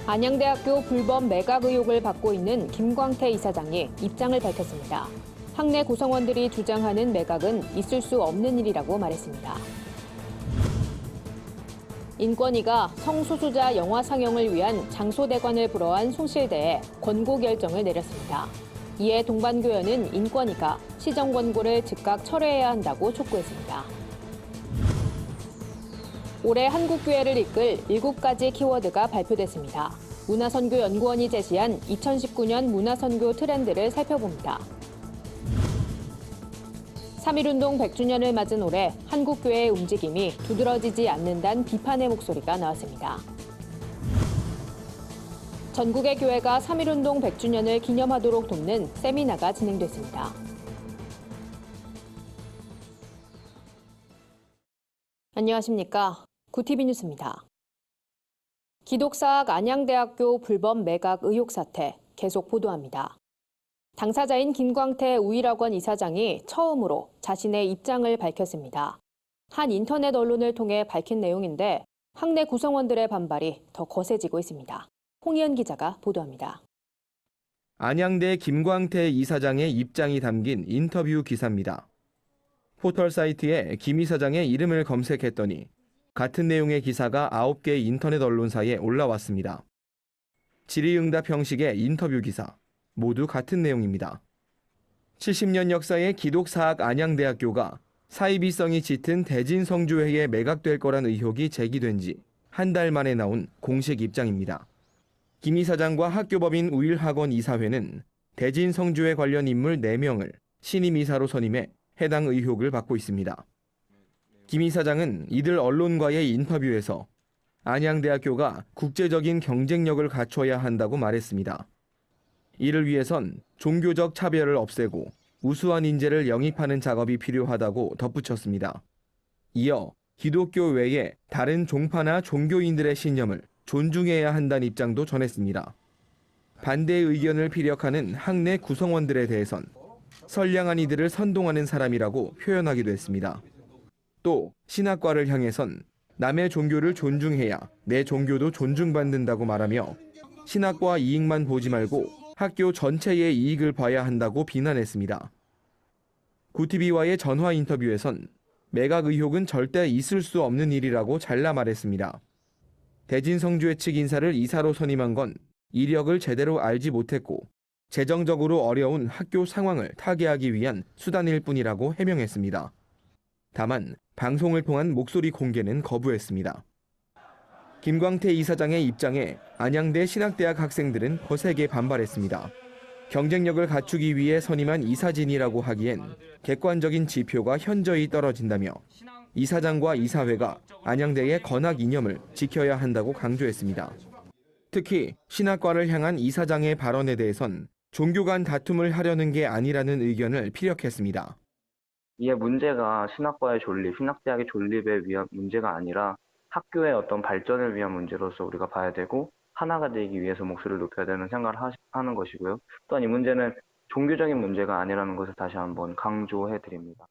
안양대학교 불법 매각 의혹을 받고 있는 김광태 이사장이 입장을 밝혔습니다. 학내 구성원들이 주장하는 매각은 있을 수 없는 일이라고 말했습니다. 인권위가 성소수자 영화 상영을 위한 장소대관을 불허한 숭실대에 권고 결정을 내렸습니다. 이에 동반교연은 인권위가 시정 권고를 즉각 철회해야 한다고 촉구했습니다. 올해 한국교회를 이끌 7가지 키워드가 발표됐습니다. 문화선교연구원이 제시한 2019년 문화선교 트렌드를 살펴봅니다. 3.1운동 100주년을 맞은 올해 한국교회의 움직임이 두드러지지 않는다는 비판의 목소리가 나왔습니다. 전국의 교회가 3.1운동 100주년을 기념하도록 돕는 세미나가 진행됐습니다. 안녕하십니까. 구티비 뉴스입니다. 기독사학 안양대학교 불법 매각 의혹 사태 계속 보도합니다. 당사자인 김광태 우일학원 이사장이 처음으로 자신의 입장을 밝혔습니다. 한 인터넷 언론을 통해 밝힌 내용인데 학내 구성원들의 반발이 더 거세지고 있습니다. 홍희연 기자가 보도합니다. 안양대 김광태 이사장의 입장이 담긴 인터뷰 기사입니다. 포털 사이트에 김 이사장의 이름을 검색했더니 같은 내용의 기사가 9개 인터넷 언론사에 올라왔습니다. 질의응답 형식의 인터뷰 기사, 모두 같은 내용입니다. 70년 역사의 기독사학 안양대학교가 사이비성이 짙은 대진성주회에 매각될 거란 의혹이 제기된 지 한 달 만에 나온 공식 입장입니다. 김 이사장과 학교법인 우일학원 이사회는 대진성주회 관련 인물 4명을 신임 이사로 선임해 해당 의혹을 받고 있습니다. 김 이사장은 이들 언론과의 인터뷰에서 안양대학교가 국제적인 경쟁력을 갖춰야 한다고 말했습니다. 이를 위해선 종교적 차별을 없애고 우수한 인재를 영입하는 작업이 필요하다고 덧붙였습니다. 이어 기독교 외에 다른 종파나 종교인들의 신념을 존중해야 한다는 입장도 전했습니다. 반대의 의견을 피력하는 학내 구성원들에 대해선 선량한 이들을 선동하는 사람이라고 표현하기도 했습니다. 또 신학과를 향해선 남의 종교를 존중해야 내 종교도 존중받는다고 말하며 신학과 이익만 보지 말고 학교 전체의 이익을 봐야 한다고 비난했습니다. 구티비와의 전화 인터뷰에선 매각 의혹은 절대 있을 수 없는 일이라고 잘라 말했습니다. 대진성주회 측 인사를 이사로 선임한 건 이력을 제대로 알지 못했고 재정적으로 어려운 학교 상황을 타개하기 위한 수단일 뿐이라고 해명했습니다. 다만 방송을 통한 목소리 공개는 거부했습니다. 김광태 이사장의 입장에 안양대 신학대학 학생들은 거세게 반발했습니다. 경쟁력을 갖추기 위해 선임한 이사진이라고 하기엔 객관적인 지표가 현저히 떨어진다며 이사장과 이사회가 안양대의 건학 이념을 지켜야 한다고 강조했습니다. 특히 신학과를 향한 이사장의 발언에 대해선 종교 간 다툼을 하려는 게 아니라는 의견을 피력했습니다. 이에 문제가 신학과의 존립, 신학대학의 존립에 위한 문제가 아니라 학교의 어떤 발전을 위한 문제로서 우리가 봐야 되고 하나가 되기 위해서 목소리를 높여야 되는 생각을 하는 것이고요. 또한 이 문제는 종교적인 문제가 아니라는 것을 다시 한번 강조해 드립니다.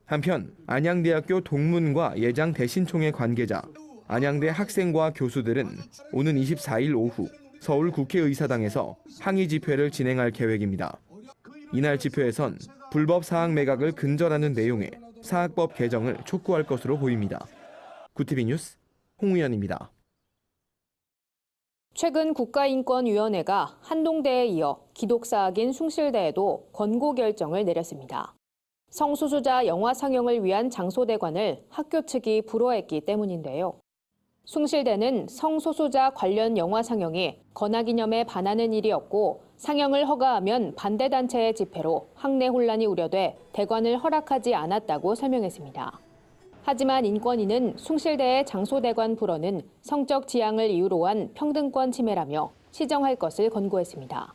한편 안양대학교 동문과 예장 대신총회 관계자, 안양대 학생과 교수들은 오는 24일 오후 서울 국회의사당에서 항의 집회를 진행할 계획입니다. 이날 집회에선 불법 사학 매각을 근절하는 내용의 사학법 개정을 촉구할 것으로 보입니다. 구티비 뉴스 홍우연입니다. 최근 국가인권위원회가 한동대에 이어 기독사학인 숭실대에도 권고 결정을 내렸습니다. 성소수자 영화 상영을 위한 장소대관을 학교 측이 불허했기 때문인데요. 숭실대는 성소수자 관련 영화 상영이 건학이념에 반하는 일이었고 상영을 허가하면 반대단체의 집회로 학내 혼란이 우려돼 대관을 허락하지 않았다고 설명했습니다. 하지만 인권위는 숭실대의 장소대관 불허는 성적 지향을 이유로 한 평등권 침해라며 시정할 것을 권고했습니다.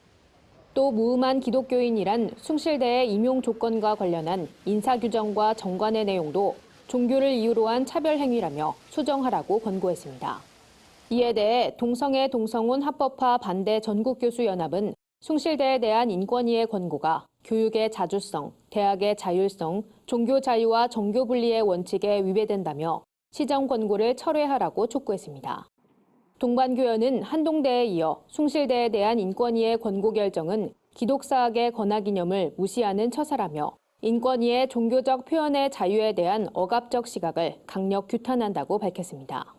또 무음한 기독교인이란 숭실대의 임용 조건과 관련한 인사규정과 정관의 내용도 종교를 이유로 한 차별 행위라며 수정하라고 권고했습니다. 이에 대해 동성애 동성혼 합법화 반대 전국교수연합은 숭실대에 대한 인권위의 권고가 교육의 자주성, 대학의 자율성, 종교 자유와 정교 분리의 원칙에 위배된다며 시정 권고를 철회하라고 촉구했습니다. 동반교연은 한동대에 이어 숭실대에 대한 인권위의 권고 결정은 기독사학의 권하기념을 무시하는 처사라며 인권위의 종교적 표현의 자유에 대한 억압적 시각을 강력 규탄한다고 밝혔습니다.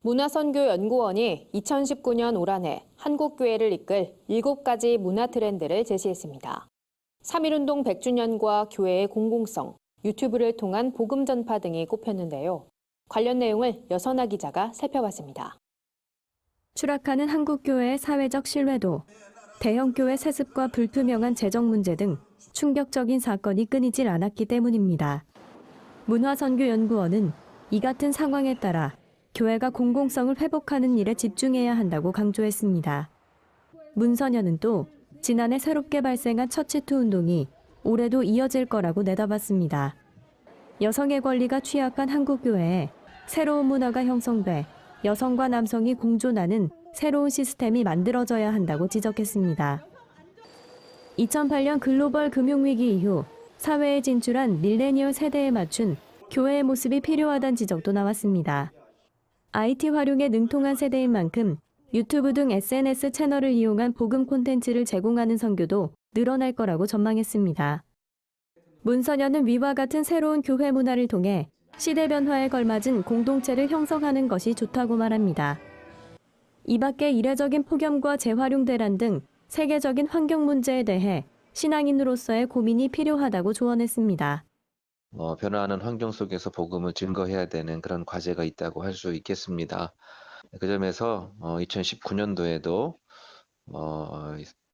문화선교연구원이 2019년 올 한 해 한국교회를 이끌 7가지 문화 트렌드를 제시했습니다. 3.1운동 100주년과 교회의 공공성, 유튜브를 통한 복음 전파 등이 꼽혔는데요. 관련 내용을 여선아 기자가 살펴봤습니다. 추락하는 한국교회의 사회적 신뢰도, 대형교회 세습과 불투명한 재정 문제 등 충격적인 사건이 끊이질 않았기 때문입니다. 문화선교연구원은 이 같은 상황에 따라 교회가 공공성을 회복하는 일에 집중해야 한다고 강조했습니다. 문선현은 또 지난해 새롭게 발생한 처치투 운동이 올해도 이어질 거라고 내다봤습니다. 여성의 권리가 취약한 한국교회에 새로운 문화가 형성돼 여성과 남성이 공존하는 새로운 시스템이 만들어져야 한다고 지적했습니다. 2008년 글로벌 금융위기 이후 사회에 진출한 밀레니얼 세대에 맞춘 교회의 모습이 필요하다는 지적도 나왔습니다. IT 활용에 능통한 세대인 만큼 유튜브 등 SNS 채널을 이용한 복음 콘텐츠를 제공하는 선교도 늘어날 거라고 전망했습니다. 문선현은 위와 같은 새로운 교회 문화를 통해 시대 변화에 걸맞은 공동체를 형성하는 것이 좋다고 말합니다. 이 밖에 이례적인 폭염과 재활용 대란 등 세계적인 환경 문제에 대해 신앙인으로서의 고민이 필요하다고 조언했습니다. 변화하는 환경 속에서 복음을 증거해야 되는 그런 과제가 있다고 할 수 있겠습니다. 그 점에서 2019년도에도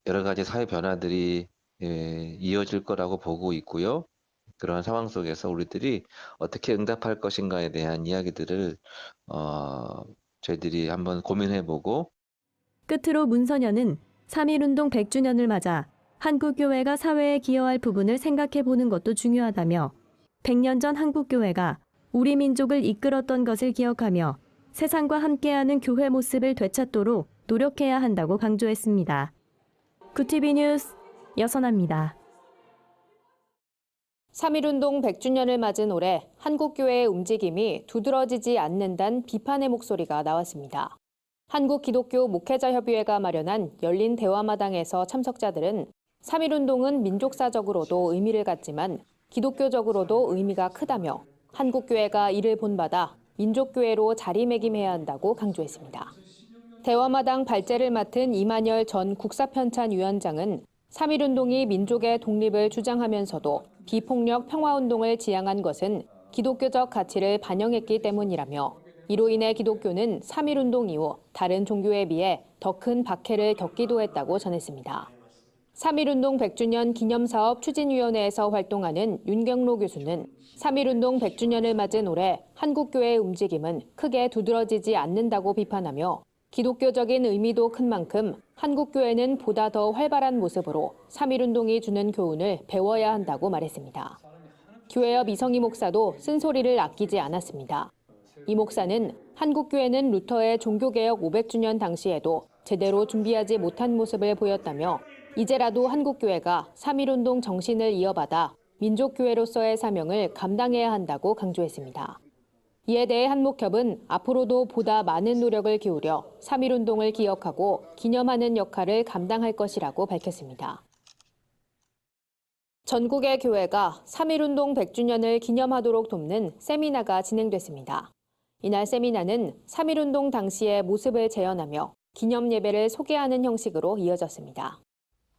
여러 가지 사회 변화들이 이어질 거라고 보고 있고요. 그런 상황 속에서 우리들이 어떻게 응답할 것인가에 대한 이야기들을 저희들이 한번 고민해보고 끝으로 문선현은 3.1운동 100주년을 맞아 한국교회가 사회에 기여할 부분을 생각해보는 것도 중요하다며 100년 전 한국교회가 우리 민족을 이끌었던 것을 기억하며 세상과 함께하는 교회 모습을 되찾도록 노력해야 한다고 강조했습니다. 구티비 뉴스 여선아입니다. 3.1운동 100주년을 맞은 올해 한국교회의 움직임이 두드러지지 않는다는 비판의 목소리가 나왔습니다. 한국기독교 목회자협의회가 마련한 열린 대화마당에서 참석자들은 3.1운동은 민족사적으로도 의미를 갖지만 기독교적으로도 의미가 크다며 한국교회가 이를 본받아 민족교회로 자리매김해야 한다고 강조했습니다. 대화마당 발제를 맡은 이만열 전 국사편찬위원장은 3.1운동이 민족의 독립을 주장하면서도 비폭력 평화운동을 지향한 것은 기독교적 가치를 반영했기 때문이라며 이로 인해 기독교는 3.1운동 이후 다른 종교에 비해 더 큰 박해를 겪기도 했다고 전했습니다. 3.1운동 100주년 기념사업 추진위원회에서 활동하는 윤경로 교수는 3.1운동 100주년을 맞은 올해 한국교회의 움직임은 크게 두드러지지 않는다고 비판하며 기독교적인 의미도 큰 만큼 한국교회는 보다 더 활발한 모습으로 3.1운동이 주는 교훈을 배워야 한다고 말했습니다. 교회협 이성희 목사도 쓴소리를 아끼지 않았습니다. 이 목사는 한국교회는 루터의 종교개혁 500주년 당시에도 제대로 준비하지 못한 모습을 보였다며 이제라도 한국교회가 3.1운동 정신을 이어받아 민족교회로서의 사명을 감당해야 한다고 강조했습니다. 이에 대해 한목협은 앞으로도 보다 많은 노력을 기울여 3.1운동을 기억하고 기념하는 역할을 감당할 것이라고 밝혔습니다. 전국의 교회가 3.1운동 100주년을 기념하도록 돕는 세미나가 진행됐습니다. 이날 세미나는 3.1운동 당시의 모습을 재현하며 기념 예배를 소개하는 형식으로 이어졌습니다.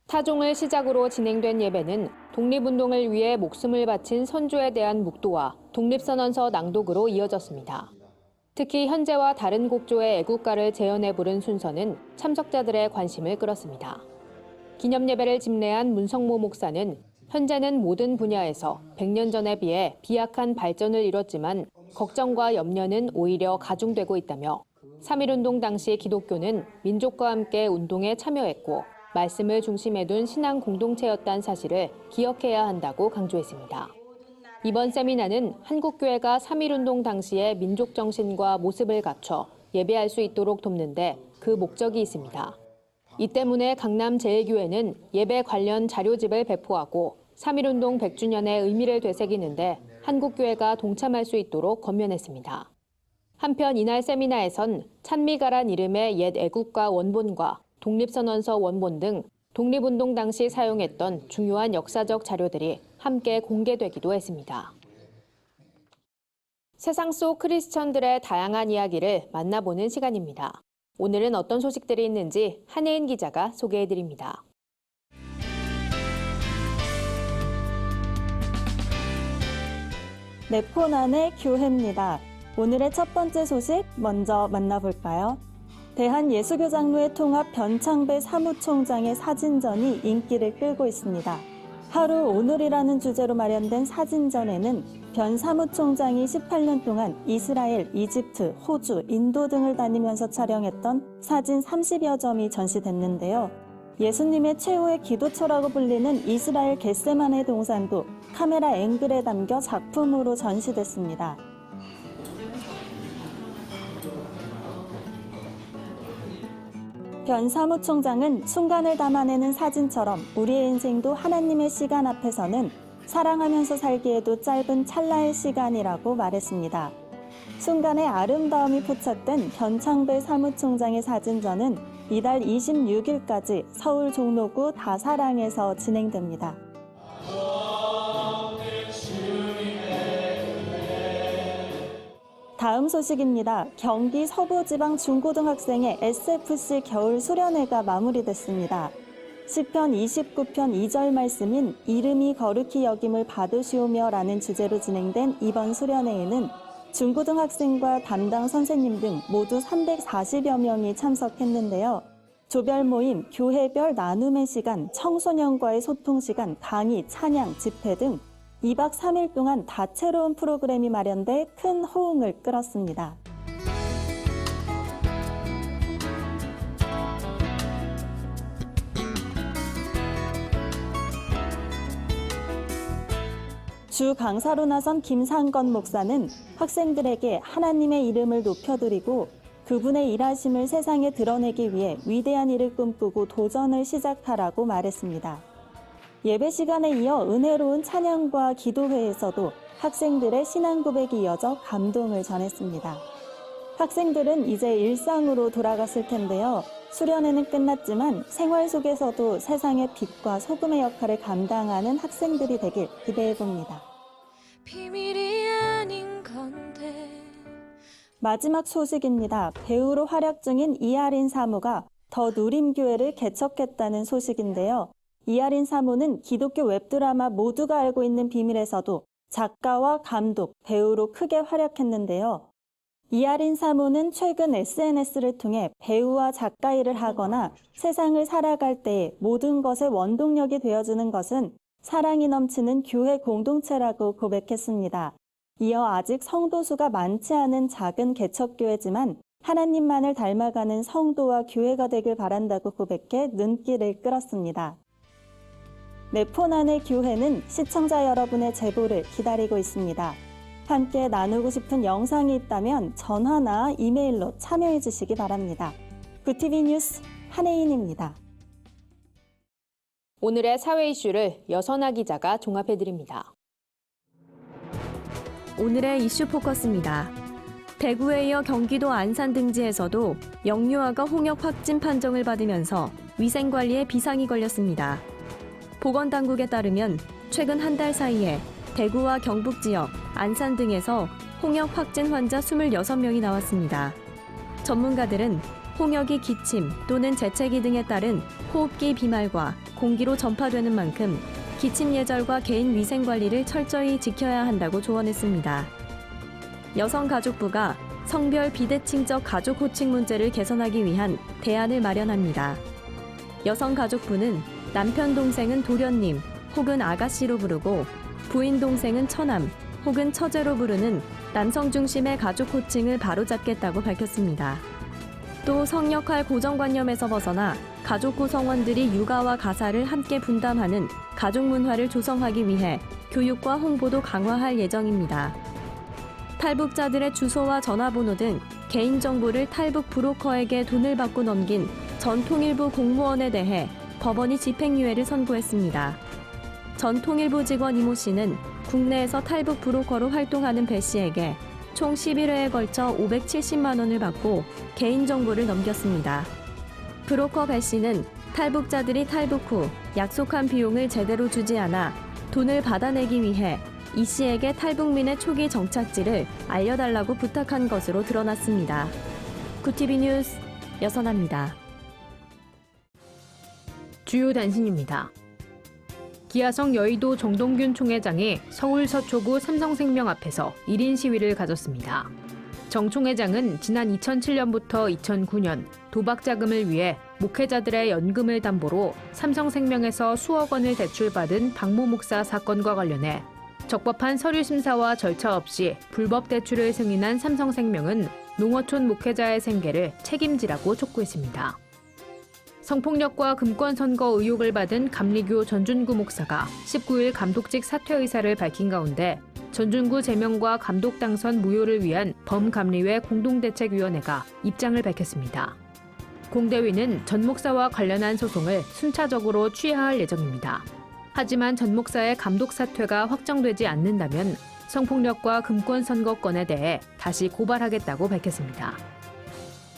타종을 시작으로 진행된 예배는 독립운동을 위해 목숨을 바친 선조에 대한 묵도와 독립선언서 낭독으로 이어졌습니다. 특히 현재와 다른 곡조의 애국가를 재현해 부른 순서는 참석자들의 관심을 끌었습니다. 기념 예배를 집례한 문성모 목사는 현재는 모든 분야에서 100년 전에 비해 비약한 발전을 이뤘지만 걱정과 염려는 오히려 가중되고 있다며 3.1운동 당시 기독교는 민족과 함께 운동에 참여했고 말씀을 중심에 둔 신앙 공동체였다는 사실을 기억해야 한다고 강조했습니다. 이번 세미나는 한국교회가 3.1운동 당시의 민족 정신과 모습을 갖춰 예배할 수 있도록 돕는데 그 목적이 있습니다. 이 때문에 강남제일교회는 예배 관련 자료집을 배포하고 3.1운동 100주년의 의미를 되새기는데 한국교회가 동참할 수 있도록 권면했습니다. 한편 이날 세미나에선 찬미가란 이름의 옛 애국가 원본과 독립선언서 원본 등 독립운동 당시 사용했던 중요한 역사적 자료들이 함께 공개되기도 했습니다. 세상 속 크리스천들의 다양한 이야기를 만나보는 시간입니다. 오늘은 어떤 소식들이 있는지 한혜인 기자가 소개해드립니다. 네포난의 교회입니다. 오늘의 첫 번째 소식 먼저 만나볼까요? 대한예수교장로회 통합 변창배 사무총장의 사진전이 인기를 끌고 있습니다. 하루 오늘이라는 주제로 마련된 사진전에는 변 사무총장이 18년 동안 이스라엘, 이집트, 호주, 인도 등을 다니면서 촬영했던 사진 30여 점이 전시됐는데요. 예수님의 최후의 기도처라고 불리는 이스라엘 겟세마네 동산도 카메라 앵글에 담겨 작품으로 전시됐습니다. 변 사무총장은 순간을 담아내는 사진처럼 우리의 인생도 하나님의 시간 앞에서는 사랑하면서 살기에도 짧은 찰나의 시간이라고 말했습니다. 순간의 아름다움이 포착된 변창배 사무총장의 사진전은 이달 26일까지 서울 종로구 다사랑에서 진행됩니다. 다음 소식입니다. 경기 서부지방 중고등학생의 SFC 겨울 수련회가 마무리됐습니다. 시편 29편 2절 말씀인 이름이 거룩히 여김을 받으시오며 라는 주제로 진행된 이번 수련회에는 중고등학생과 담당 선생님 등 모두 340여 명이 참석했는데요. 조별 모임, 교회별 나눔의 시간, 청소년과의 소통 시간, 강의, 찬양, 집회 등 2박 3일 동안 다채로운 프로그램이 마련돼 큰 호응을 끌었습니다. 주 강사로 나선 김상건 목사는 학생들에게 하나님의 이름을 높여드리고 그분의 일하심을 세상에 드러내기 위해 위대한 일을 꿈꾸고 도전을 시작하라고 말했습니다. 예배 시간에 이어 은혜로운 찬양과 기도회에서도 학생들의 신앙 고백이 이어져 감동을 전했습니다. 학생들은 이제 일상으로 돌아갔을 텐데요. 수련회는 끝났지만 생활 속에서도 세상의 빛과 소금의 역할을 감당하는 학생들이 되길 기대해봅니다. 비밀이 아닌 건데. 마지막 소식입니다. 배우로 활약 중인 이하린 사무가 더 누림교회를 개척했다는 소식인데요. 이하린 사무는 기독교 웹드라마 모두가 알고 있는 비밀에서도 작가와 감독, 배우로 크게 활약했는데요. 이하린 사무는 최근 SNS를 통해 배우와 작가 일을 하거나 세상을 살아갈 때에 모든 것의 원동력이 되어주는 것은 사랑이 넘치는 교회 공동체라고 고백했습니다. 이어 아직 성도 수가 많지 않은 작은 개척교회지만 하나님만을 닮아가는 성도와 교회가 되길 바란다고 고백해 눈길을 끌었습니다. 네포난의 교회는 시청자 여러분의 제보를 기다리고 있습니다. 함께 나누고 싶은 영상이 있다면 전화나 이메일로 참여해 주시기 바랍니다. 구티비 뉴스 한혜인입니다. 오늘의 사회 이슈를 여선아 기자가 종합해드립니다. 오늘의 이슈 포커스입니다. 대구에 이어 경기도 안산 등지에서도 영유아가 홍역 확진 판정을 받으면서 위생관리에 비상이 걸렸습니다. 보건당국에 따르면 최근 한 달 사이에 대구와 경북 지역, 안산 등에서 홍역 확진 환자 26명이 나왔습니다. 전문가들은 홍역이 기침 또는 재채기 등에 따른 호흡기 비말과 공기로 전파되는 만큼 기침 예절과 개인 위생 관리를 철저히 지켜야 한다고 조언했습니다. 여성가족부가 성별 비대칭적 가족 호칭 문제를 개선하기 위한 대안을 마련합니다. 여성가족부는 남편 동생은 도련님 혹은 아가씨로 부르고 부인 동생은 처남 혹은 처제로 부르는 남성 중심의 가족 호칭을 바로잡겠다고 밝혔습니다. 또 성역할 고정관념에서 벗어나 가족 구성원들이 육아와 가사를 함께 분담하는 가족 문화를 조성하기 위해 교육과 홍보도 강화할 예정입니다. 탈북자들의 주소와 전화번호 등 개인정보를 탈북 브로커에게 돈을 받고 넘긴 전 통일부 공무원에 대해 법원이 집행유예를 선고했습니다. 전 통일부 직원 이모 씨는 국내에서 탈북 브로커로 활동하는 배 씨에게 총 11회에 걸쳐 570만 원을 받고 개인정보를 넘겼습니다. 브로커 배 씨는 탈북자들이 탈북 후 약속한 비용을 제대로 주지 않아 돈을 받아내기 위해 이 씨에게 탈북민의 초기 정착지를 알려달라고 부탁한 것으로 드러났습니다. 구티비 뉴스 여선아입니다. 주요 단신입니다. 기아성 여의도 정동균 총회장이 서울 서초구 삼성생명 앞에서 1인 시위를 가졌습니다. 정 총회장은 지난 2007년부터 2009년 도박 자금을 위해 목회자들의 연금을 담보로 삼성생명에서 수억 원을 대출받은 박모 목사 사건과 관련해 적법한 서류 심사와 절차 없이 불법 대출을 승인한 삼성생명은 농어촌 목회자의 생계를 책임지라고 촉구했습니다. 성폭력과 금권 선거 의혹을 받은 감리교 전준구 목사가 19일 감독직 사퇴 의사를 밝힌 가운데 전준구 제명과 감독 당선 무효를 위한 범감리회 공동대책위원회가 입장을 밝혔습니다. 공대위는 전 목사와 관련한 소송을 순차적으로 취하할 예정입니다. 하지만 전 목사의 감독 사퇴가 확정되지 않는다면 성폭력과 금권 선거권에 대해 다시 고발하겠다고 밝혔습니다.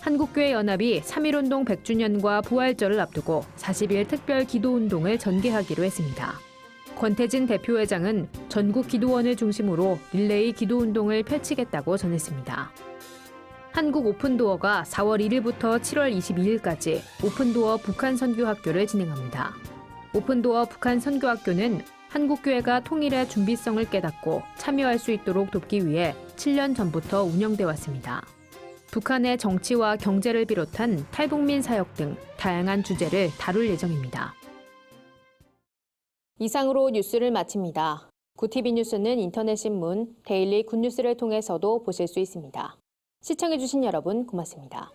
한국교회연합이 3.1운동 100주년과 부활절을 앞두고 40일 특별 기도운동을 전개하기로 했습니다. 권태진 대표회장은 전국 기도원을 중심으로 릴레이 기도운동을 펼치겠다고 전했습니다. 한국 오픈도어가 4월 1일부터 7월 22일까지 오픈도어 북한 선교학교를 진행합니다. 오픈도어 북한 선교학교는 한국교회가 통일의 준비성을 깨닫고 참여할 수 있도록 돕기 위해 7년 전부터 운영돼 왔습니다. 북한의 정치와 경제를 비롯한 탈북민 사역 등 다양한 주제를 다룰 예정입니다. 이상으로 뉴스를 마칩니다. 구티비 뉴스는 인터넷 신문 데일리 굿뉴스를 통해서도 보실 수 있습니다. 시청해주신 여러분 고맙습니다.